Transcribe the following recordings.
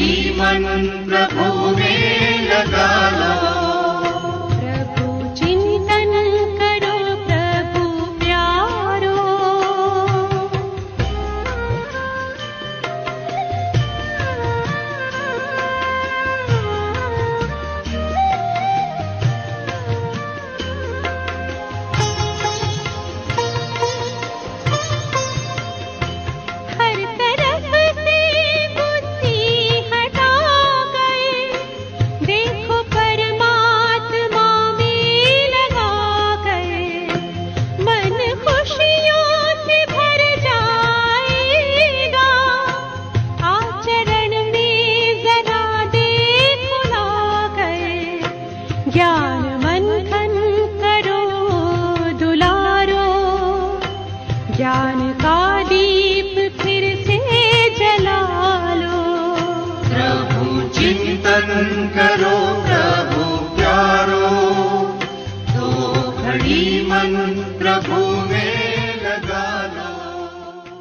घड़ी मन प्रभु में लगा लो। प्रभु चिंतन करो प्रभु प्यारो। हर तरफ से बुद्धि हटा गए, देखो परमात्मा में लगा गए। मन खुशियों से भर जाएगा, आचरण में जरा देखो ला गए। ज्ञान मंथन करो दुलारो, ज्ञान का दीप फिर से जला लो। प्रभु चिंतन करो प्रभु प्यारो, तो घड़ी मन प्रभु में लगा लो।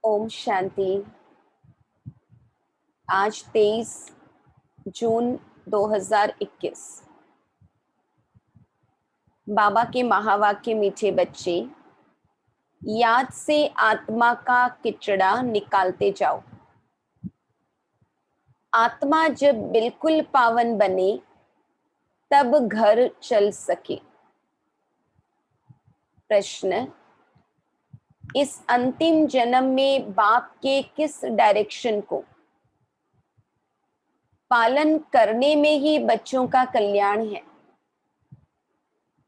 ओम शांति। आज 23 जून 2021। बाबा के महावाक्य मीठे बच्चे, याद से आत्मा का किचड़ा निकालते जाओ। आत्मा जब बिल्कुल पावन बने तब घर चल सके। प्रश्न, इस अंतिम जन्म में बाप के किस डायरेक्शन को पालन करने में ही बच्चों का कल्याण है?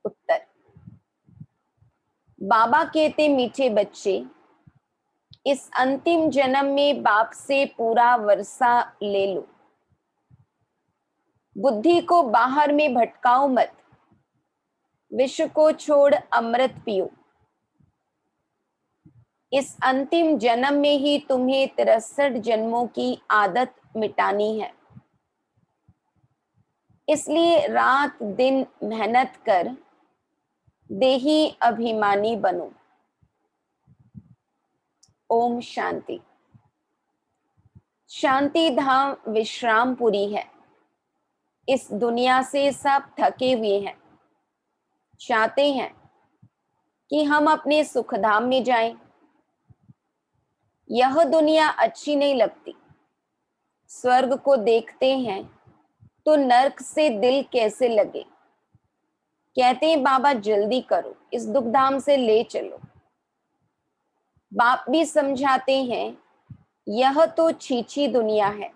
उत्तर, बाबा कहते मीठे बच्चे, इस अंतिम जन्म में बाप से पूरा वर्षा ले लो। बुद्धि को बाहर में भटकाओ मत। विश्व को छोड़ अमृत पियो। इस अंतिम जन्म में ही तुम्हें 63 जन्मों की आदत मिटानी है। इसलिए रात दिन मेहनत कर देही अभिमानी बनो। ओम शांति। शांति धाम विश्रामपुरी है। इस दुनिया से सब थके हुए हैं, चाहते हैं कि हम अपने सुखधाम में जाएं। यह दुनिया अच्छी नहीं लगती। स्वर्ग को देखते हैं तो नर्क से दिल कैसे लगे। कहते हैं बाबा जल्दी करो, इस दुखधाम से ले चलो। बाप भी समझाते हैं यह तो छीछी दुनिया है।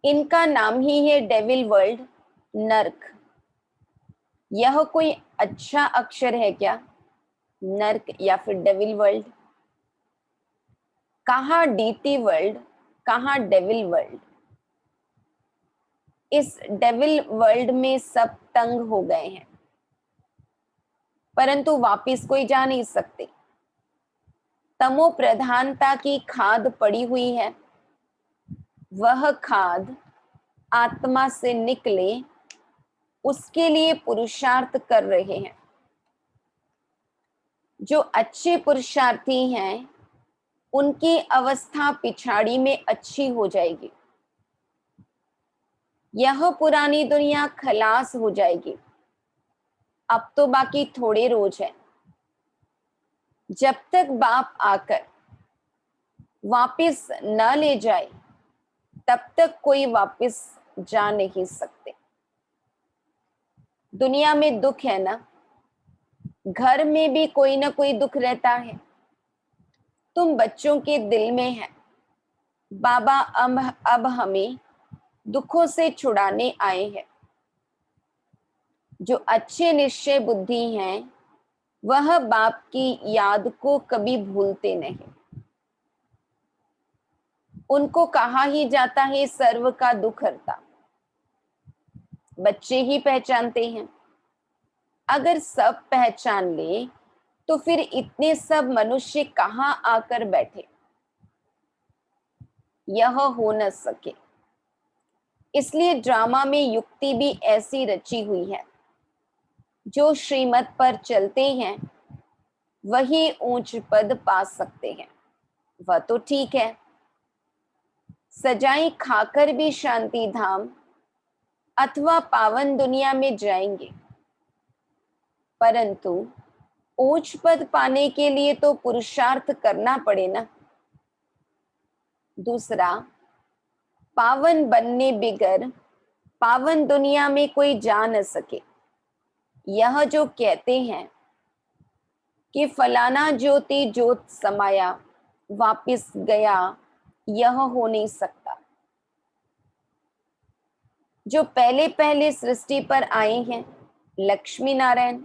इनका नाम ही है डेविल वर्ल्ड, नर्क। यह कोई अच्छा अक्षर है क्या? नर्क या फिर डेविल वर्ल्ड? कहाँ डीटी वर्ल्ड, कहाँ डेविल वर्ल्ड? इस डेविल वर्ल्ड में सब तंग हो गए हैं, परंतु वापिस कोई जा नहीं सकते। तमो प्रधानता की खाद पड़ी हुई है। वह खाद आत्मा से निकले, उसके लिए पुरुषार्थ कर रहे हैं। जो अच्छे पुरुषार्थी हैं उनकी अवस्था पिछाड़ी में अच्छी हो जाएगी। यह पुरानी दुनिया खलास हो जाएगी। अब तो बाकी थोड़े रोज है। जब तक बाप आकर वापिस न ले जाए तब तक कोई वापिस जा नहीं सकते। दुनिया में दुख है ना, घर में भी कोई ना कोई दुख रहता है। तुम बच्चों के दिल में है। बाबा अब हमें दुखों से छुड़ाने आए हैं। जो अच्छे निश्चय बुद्धि हैं वह बाप की याद को कभी भूलते नहीं। उनको कहा ही जाता है सर्व का दुख हरता। बच्चे ही पहचानते हैं। अगर सब पहचान ले तो फिर इतने सब मनुष्य कहाँ आकर बैठे? यह हो न सके। इसलिए ड्रामा में युक्ति भी ऐसी रची हुई है। जो श्रीमत पर चलते हैं वही ऊंच पद पा सकते हैं। वह तो ठीक है, सजाई खाकर भी शांति धाम अथवा पावन दुनिया में जाएंगे, परंतु ऊंच पद पाने के लिए तो पुरुषार्थ करना पड़े ना। दूसरा, पावन बनने बिगर पावन दुनिया में कोई जा न सके। यह जो कहते हैं कि फलाना ज्योति ज्योत समाया वापिस गया, यह हो नहीं सकता। जो पहले पहले सृष्टि पर आए हैं लक्ष्मी नारायण,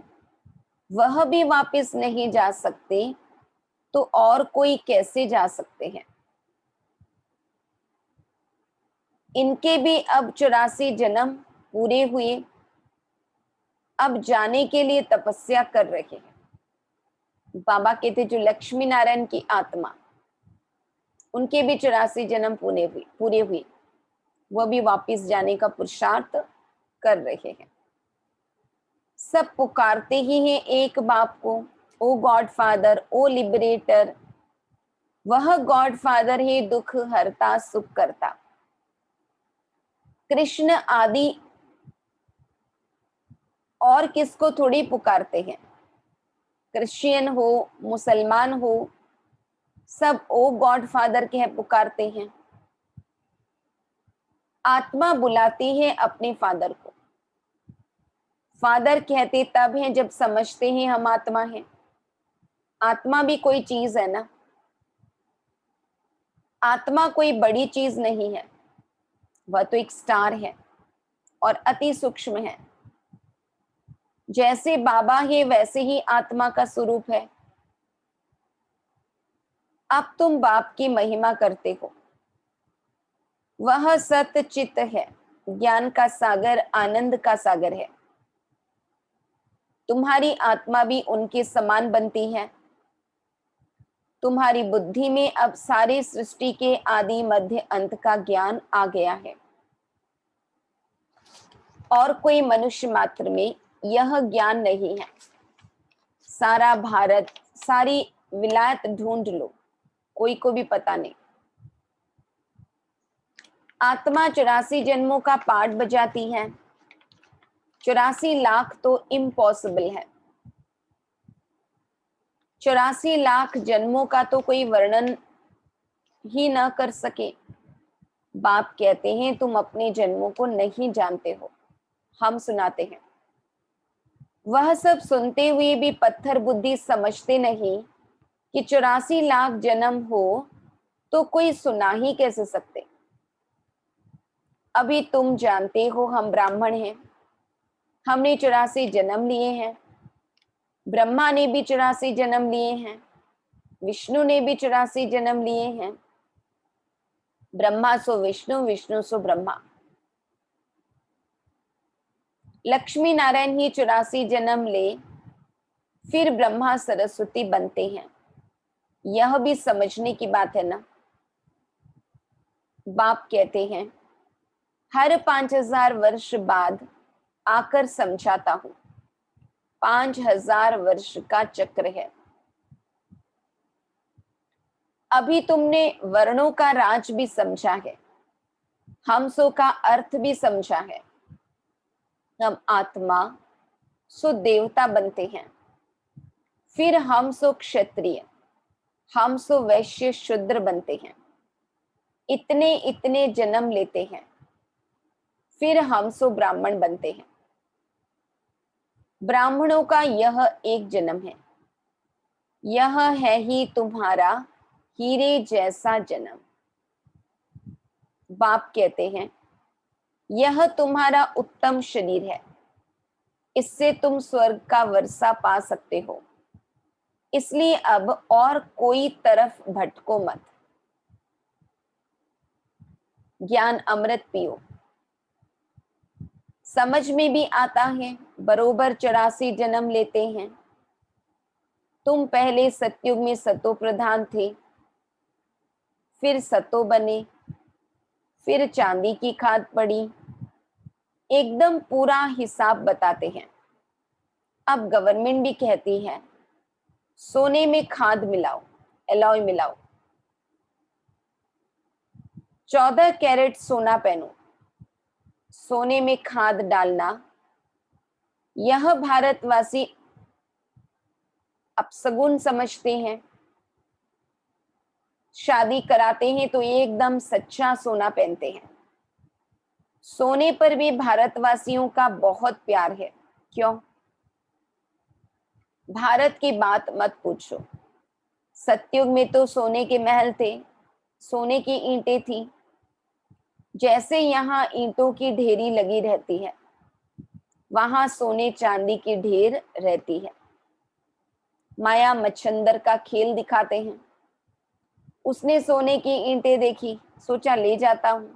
वह भी वापिस नहीं जा सकते, तो और कोई कैसे जा सकते हैं। इनके भी अब 84 जन्म पूरे हुए, अब जाने के लिए तपस्या कर रहे हैं। बाबा कहते जो लक्ष्मी नारायण की आत्मा, उनके भी 84 जन्म पूरे हुए, वह भी वापिस जाने का पुरुषार्थ कर रहे हैं। सब पुकारते ही हैं एक बाप को, ओ गॉड फादर, ओ लिबरेटर। वह गॉड फादर है दुख हरता सुख करता। कृष्ण आदि और किसको थोड़ी पुकारते हैं। क्रिश्चियन हो, मुसलमान हो, सब ओ गॉड फादर के पुकारते हैं। आत्मा बुलाती है अपने फादर को। फादर कहते तब हैं जब समझते हैं हम आत्मा हैं। आत्मा भी कोई चीज है ना, आत्मा कोई बड़ी चीज नहीं है, वह तो एक स्टार है और अति सूक्ष्म है। जैसे बाबा है वैसे ही आत्मा का स्वरूप है। अब तुम बाप की महिमा करते हो, वह सत्य चित्त है, ज्ञान का सागर, आनंद का सागर है। तुम्हारी आत्मा भी उनके समान बनती है। तुम्हारी बुद्धि में अब सारी सृष्टि के आदि मध्य अंत का ज्ञान आ गया है, और कोई मनुष्य मात्र में यह ज्ञान नहीं है। सारा भारत, सारी विलायत ढूंढ लो, कोई को भी पता नहीं। आत्मा 84 जन्मों का पाठ बजाती है। 84 लाख तो इम्पॉसिबल है। 84 लाख जन्मों का तो कोई वर्णन ही न कर सके। बाप कहते हैं तुम अपने जन्मों को नहीं जानते हो, हम सुनाते हैं। वह सब सुनते हुए भी पत्थर बुद्धि समझते नहीं कि 84 लाख जन्म हो तो कोई सुना ही कैसे सकते। अभी तुम जानते हो हम ब्राह्मण हैं, हमने 84 जन्म लिए हैं। ब्रह्मा ने भी 84 जन्म लिए हैं, विष्णु ने भी 84 जन्म लिए हैं। ब्रह्मा सो विष्णु, विष्णु सो ब्रह्मा। लक्ष्मी नारायण ही 84 जन्म ले फिर ब्रह्मा सरस्वती बनते हैं। यह भी समझने की बात है ना। बाप कहते हैं हर 5000 वर्ष बाद आकर समझाता हूं। 5000 वर्ष का चक्र है। अभी तुमने वर्णों का राज भी समझा है, हमसो का अर्थ भी समझा है। हम आत्मा सो देवता बनते हैं, फिर हम सो क्षत्रिय, हम सो वैश्य शूद्र बनते हैं। इतने इतने जन्म लेते हैं, फिर हम सो ब्राह्मण बनते हैं। ब्राह्मणों का यह एक जन्म है। यह है ही तुम्हारा हीरे जैसा जन्म। बाप कहते हैं यह तुम्हारा उत्तम शरीर है, इससे तुम स्वर्ग का वर्षा पा सकते हो। इसलिए अब और कोई तरफ भटको मत। ज्ञान अमृत पियो। समझ में भी आता है, बरोबर 84 जन्म लेते हैं। तुम पहले सतयुग में सतो प्रधान थे, फिर सतो बने, फिर चांदी की खाद पड़ी। एकदम पूरा हिसाब बताते हैं। अब गवर्नमेंट भी कहती है सोने में खाद मिलाओ, एलॉय मिलाओ। 14 कैरेट सोना पहनो, सोने में खाद डालना, यह भारतवासी अपशगुन समझते हैं। शादी कराते हैं तो एकदम सच्चा सोना पहनते हैं। सोने पर भी भारतवासियों का बहुत प्यार है। क्यों? भारत की बात मत पूछो। सतयुग में तो सोने के महल थे, सोने की ईंटें थी। जैसे यहाँ ईंटों की ढेरी लगी रहती है, वहां सोने चांदी की ढेर रहती है। माया मच्छंदर का खेल दिखाते हैं। उसने सोने की ईंटें देखी, सोचा ले जाता हूं।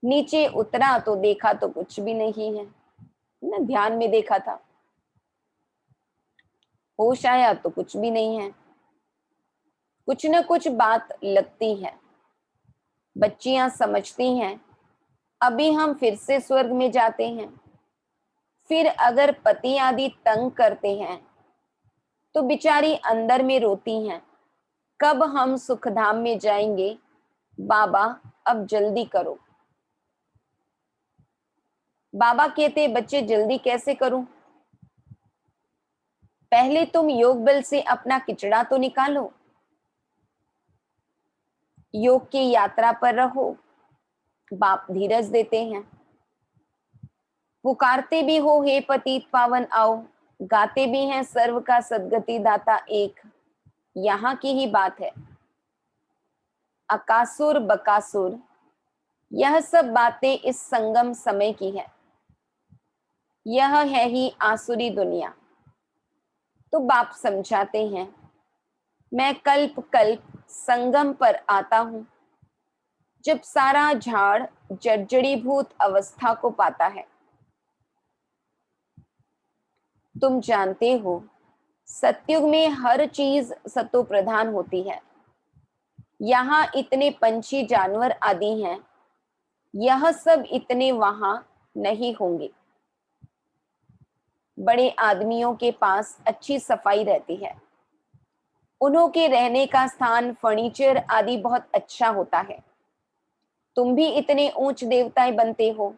नीचे उतरा तो देखा तो कुछ भी नहीं है ना, ध्यान में देखा था। होश आया तो कुछ भी नहीं है। कुछ न कुछ बात लगती है। बच्चियां समझती हैं अभी हम फिर से स्वर्ग में जाते हैं। फिर अगर पति आदि तंग करते हैं तो बेचारी अंदर में रोती हैं, कब हम सुखधाम में जाएंगे बाबा, अब जल्दी करो। बाबा कहते बच्चे जल्दी कैसे करूं? पहले तुम योग बल से अपना किचड़ा तो निकालो, योग की यात्रा पर रहो। बाप धीरज देते हैं। पुकारते भी हो हे पतित पावन आओ, गाते भी हैं सर्व का सदगति दाता एक। यहाँ की ही बात है। अकासुर बकासुर, यह सब बातें इस संगम समय की है। यह है ही आसुरी दुनिया। तो बाप समझाते हैं, मैं कल्प कल्प संगम पर आता हूं, जब सारा झाड़ जर्जरीभूत अवस्था को पाता है। तुम जानते हो सतयुग में हर चीज सतो प्रधान होती है। यहाँ इतने पंछी जानवर आदि हैं, यह सब इतने वहां नहीं होंगे। बड़े आदमियों के पास अच्छी सफाई रहती है, उन्हों के रहने का स्थान फर्नीचर आदि बहुत अच्छा होता है। तुम भी इतने ऊंच देवताएं बनते हो,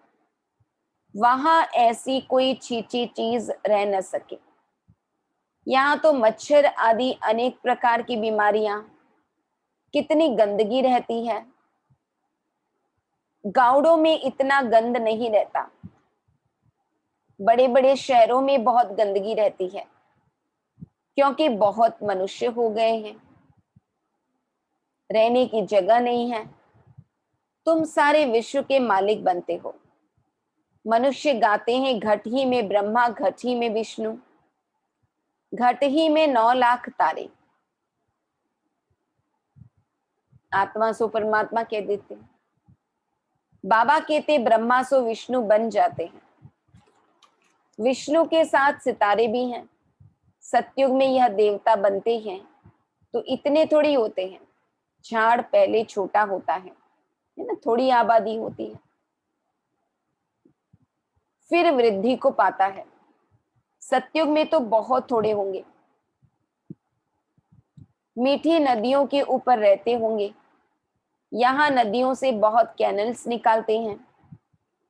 वहां ऐसी कोई छींची चीज रह न सके। यहाँ तो मच्छर आदि अनेक प्रकार की बीमारियां, कितनी गंदगी रहती है। गाँवों में इतना गंद नहीं रहता, बड़े बड़े शहरों में बहुत गंदगी रहती है, क्योंकि बहुत मनुष्य हो गए हैं, रहने की जगह नहीं है। तुम सारे विश्व के मालिक बनते हो। मनुष्य गाते हैं घट ही में ब्रह्मा, घट ही में विष्णु, घट ही में 9 लाख तारे। आत्मा सो परमात्मा कह देते हैं। बाबा कहते ब्रह्मा सो विष्णु बन जाते हैं। विष्णु के साथ सितारे भी हैं। सतयुग में यह देवता बनते हैं तो इतने थोड़ी होते हैं। झाड़ पहले छोटा होता है ना, थोड़ी आबादी होती है, फिर वृद्धि को पाता है। सतयुग में तो बहुत थोड़े होंगे। मीठी नदियों के ऊपर रहते होंगे। यहाँ नदियों से बहुत कैनल्स निकालते हैं,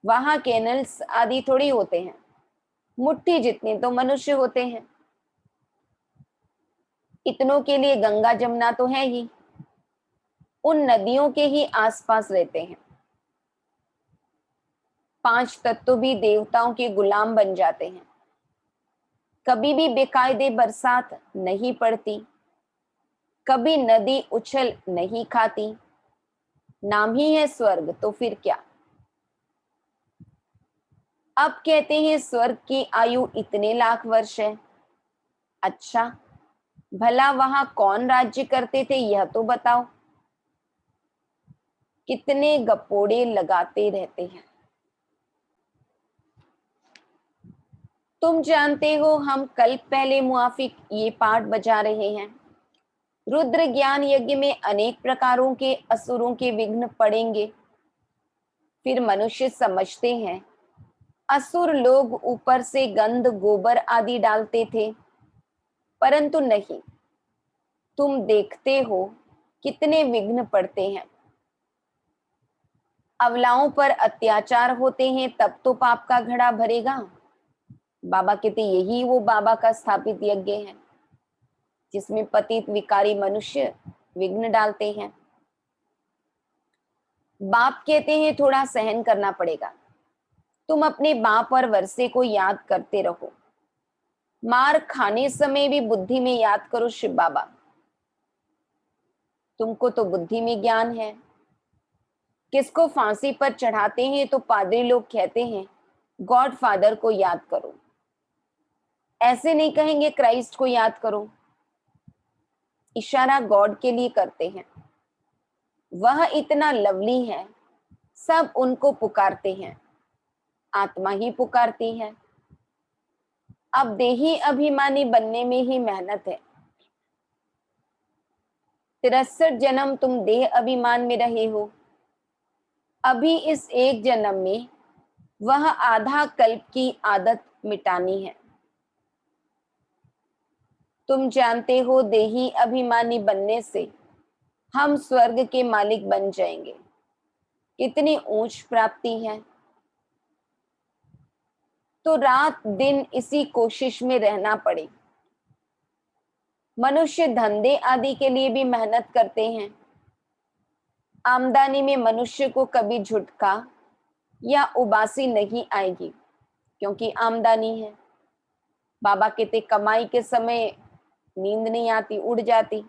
वहां कैनल्स आदि थोड़ी होते हैं। मुट्ठी जितने तो मनुष्य होते हैं। इतनों के लिए गंगा जमुना तो है ही, उन नदियों के ही आसपास रहते हैं। 5 तत्व भी देवताओं के गुलाम बन जाते हैं। कभी भी बेकायदे बरसात नहीं पड़ती, कभी नदी उछल नहीं खाती। नाम ही है स्वर्ग, तो फिर क्या। अब कहते हैं स्वर्ग की आयु इतने लाख वर्ष है। अच्छा, भला वहां कौन राज्य करते थे यह तो बताओ। कितने गपोड़े लगाते रहते हैं। तुम जानते हो हम कल पहले मुआफिक ये पाठ बजा रहे हैं। रुद्र ज्ञान यज्ञ में अनेक प्रकारों के असुरों के विघ्न पड़ेंगे। फिर मनुष्य समझते हैं असुर लोग ऊपर से गंध गोबर आदि डालते थे, परंतु नहीं। तुम देखते हो कितने विघ्न पड़ते हैं। अबलाओं पर अत्याचार होते हैं तब तो पाप का घड़ा भरेगा। बाबा कहते यही वो बाबा का स्थापित यज्ञ है जिसमें पतित विकारी मनुष्य विघ्न डालते हैं। बाप कहते हैं थोड़ा सहन करना पड़ेगा, तुम अपने बाप और वर्षे को याद करते रहो, मार खाने समय भी बुद्धि में याद करो शिव बाबा, तुमको तो बुद्धि में ज्ञान है। किसको फांसी पर चढ़ाते हैं तो पादरी लोग कहते हैं गॉड फादर को याद करो, ऐसे नहीं कहेंगे क्राइस्ट को याद करो। इशारा गॉड के लिए करते हैं, वह इतना लवली है, सब उनको पुकारते हैं, आत्मा ही पुकारती है। अब देही अभिमानी बनने में ही मेहनत है। 63 जन्म तुम देह अभिमान में रहे हो, अभी इस एक जन्म में वह आधा कल्प की आदत मिटानी है। तुम जानते हो देही अभिमानी बनने से हम स्वर्ग के मालिक बन जाएंगे, कितनी ऊंच प्राप्ति है। तो रात दिन इसी कोशिश में रहना पड़े। मनुष्य धंधे आदि के लिए भी मेहनत करते हैं। आमदनी में मनुष्य को कभी झुटका या उबासी नहीं आएगी क्योंकि आमदनी है। बाबा कहते कमाई के समय नींद नहीं आती, उड़ जाती,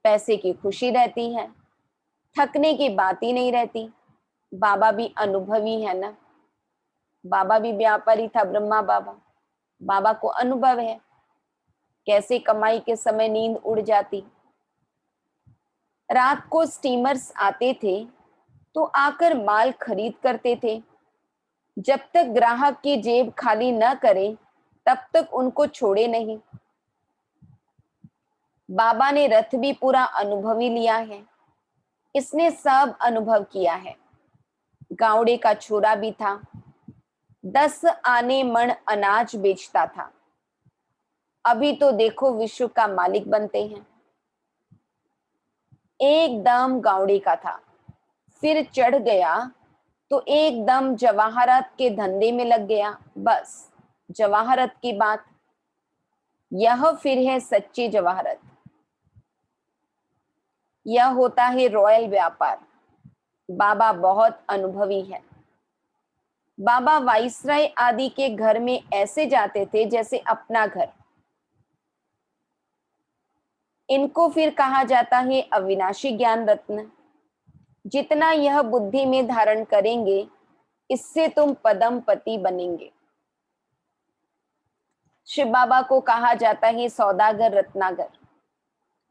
पैसे की खुशी रहती है, थकने की बात ही नहीं रहती। बाबा भी अनुभवी है ना, बाबा भी व्यापारी था ब्रह्मा बाबा, बाबा को अनुभव है कैसे कमाई के समय नींद उड़ जाती। रात को स्टीमर्स आते थे तो आकर माल खरीद करते थे, जब तक ग्राहक की जेब खाली न करे तब तक उनको छोड़े नहीं। बाबा ने रथ भी पूरा अनुभवी लिया है, इसने सब अनुभव किया है। गावड़े का छोरा भी था, 10 आने मण अनाज बेचता था, अभी तो देखो विश्व का मालिक बनते हैं। एकदम गावड़े का था, फिर चढ़ गया तो एकदम जवाहरत के धंधे में लग गया। बस जवाहरत की बात, यह फिर है सच्ची जवाहरत, यह होता है रॉयल व्यापार। बाबा बहुत अनुभवी है। बाबा वाइसराय आदि के घर में ऐसे जाते थे जैसे अपना घर। इनको फिर कहा जाता है अविनाशी ज्ञान रत्न। जितना यह बुद्धि में धारण करेंगे इससे तुम पदम पति बनेंगे। शिव बाबा को कहा जाता है सौदागर रत्नागर।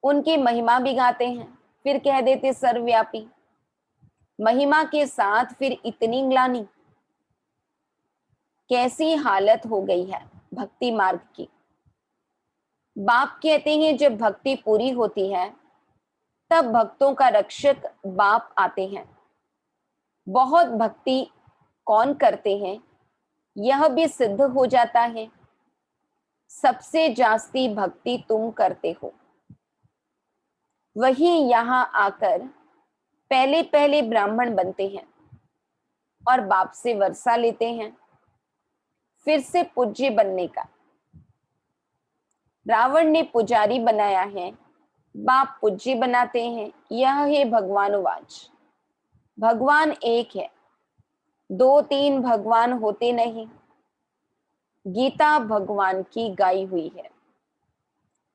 उनकी महिमा भी गाते हैं, फिर कह देते सर्वव्यापी। महिमा के साथ फिर इतनी ग्लानि, कैसी हालत हो गई है भक्ति मार्ग की। बाप कहते हैं जब भक्ति पूरी होती है तब भक्तों का रक्षक बाप आते हैं। बहुत भक्ति कौन करते हैं यह भी सिद्ध हो जाता है। सबसे जास्ती भक्ति तुम करते हो, वही यहां आकर पहले पहले ब्राह्मण बनते हैं और बाप से वर्षा लेते हैं फिर से पूज्य बनने का। रावण ने पुजारी बनाया है, बाप पूज्य बनाते हैं। यह है भगवानुवाच। भगवान एक है, 2-3 भगवान होते नहीं। गीता भगवान की गाई हुई है।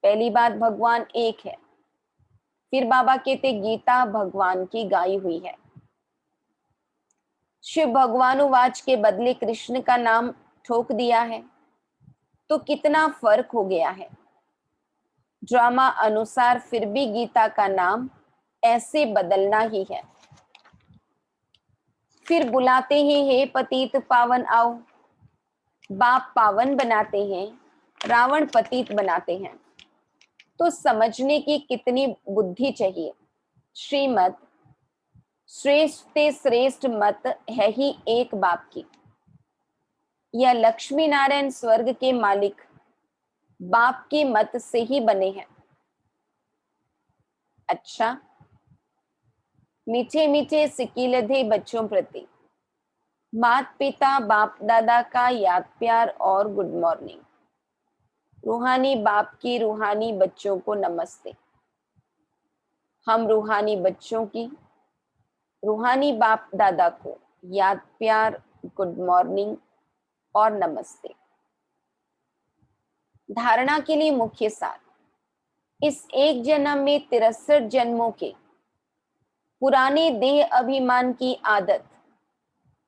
पहली बात भगवान एक है, फिर बाबा कहते गीता भगवान की गाई हुई है। शिव भगवानुवाच के बदले कृष्ण का नाम ठोक दिया है तो कितना फर्क हो गया है। ड्रामा अनुसार फिर भी गीता का नाम ऐसे बदलना ही है। फिर बुलाते हैं हे पतित पावन आओ। बाप पावन बनाते हैं, रावण पतित बनाते हैं। तो समझने की कितनी बुद्धि चाहिए। श्रीमत श्रेष्ठ से श्रेष्ठ मत है ही एक बाप की। यह लक्ष्मी नारायण स्वर्ग के मालिक बाप के मत से ही बने हैं। अच्छा, मीठे मीठे सिकीलधे बच्चों प्रति माता पिता बाप दादा का याद प्यार और गुड मॉर्निंग। रूहानी बाप की रूहानी बच्चों को नमस्ते। हम रूहानी बच्चों की रूहानी बाप दादा को याद प्यार, गुड मॉर्निंग और नमस्ते। धारणा के लिए मुख्य सार, इस एक जन्म में 63 जन्मों के पुराने देह अभिमान की आदत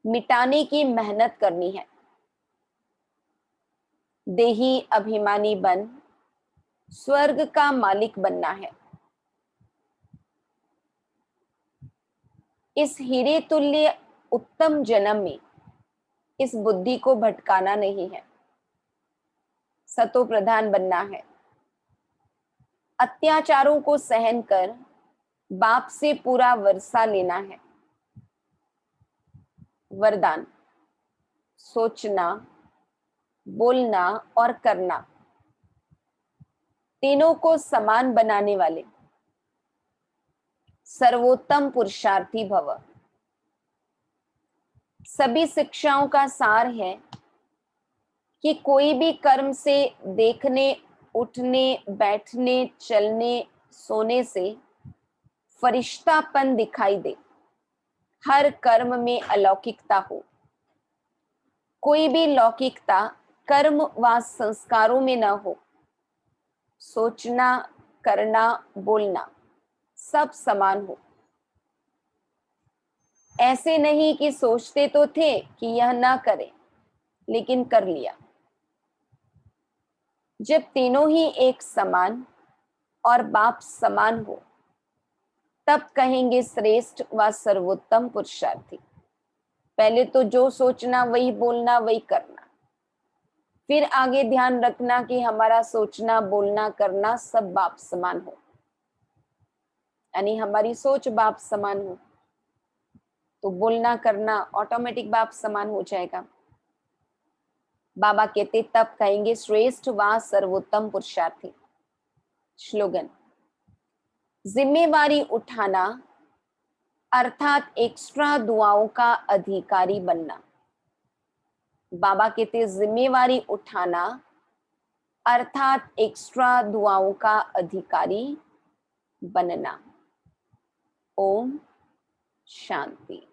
मिटाने की मेहनत करनी है। देही अभिमानी बन स्वर्ग का मालिक बनना है। इस हीरे तुल्य उत्तम जन्म में इस बुद्धि को भटकाना नहीं है, सतो प्रधान बनना है। अत्याचारों को सहन कर बाप से पूरा वर्षा लेना है। वरदान, सोचना, बोलना और करना तीनों को समान बनाने वाले सर्वोत्तम पुरुषार्थी भव। सभी शिक्षाओं का सार है कि कोई भी कर्म से देखने, उठने, बैठने, चलने, सोने से फरिश्तापन दिखाई दे। हर कर्म में अलौकिकता हो। कोई भी लौकिकता कर्म व संस्कारों में न हो। सोचना, करना, बोलना सब समान हो। ऐसे नहीं कि सोचते तो थे कि यह ना करें लेकिन कर लिया। जब तीनों ही एक समान और बाप समान हो तब कहेंगे श्रेष्ठ व सर्वोत्तम पुरुषार्थी। पहले तो जो सोचना वही बोलना वही करना, फिर आगे ध्यान रखना कि हमारा सोचना, बोलना, करना सब बाप समान हो, यानी हमारी सोच बाप समान हो तो बोलना करना ऑटोमेटिक बाप समान हो जाएगा। बाबा कहते तब कहेंगे श्रेष्ठ व सर्वोत्तम पुरुषार्थी। स्लोगन, जिम्मेवारी उठाना अर्थात एक्स्ट्रा दुआओं का अधिकारी बनना। बाबा कहते जिम्मेवारी उठाना अर्थात एक्स्ट्रा दुआओं का अधिकारी बनना। ओम शांति।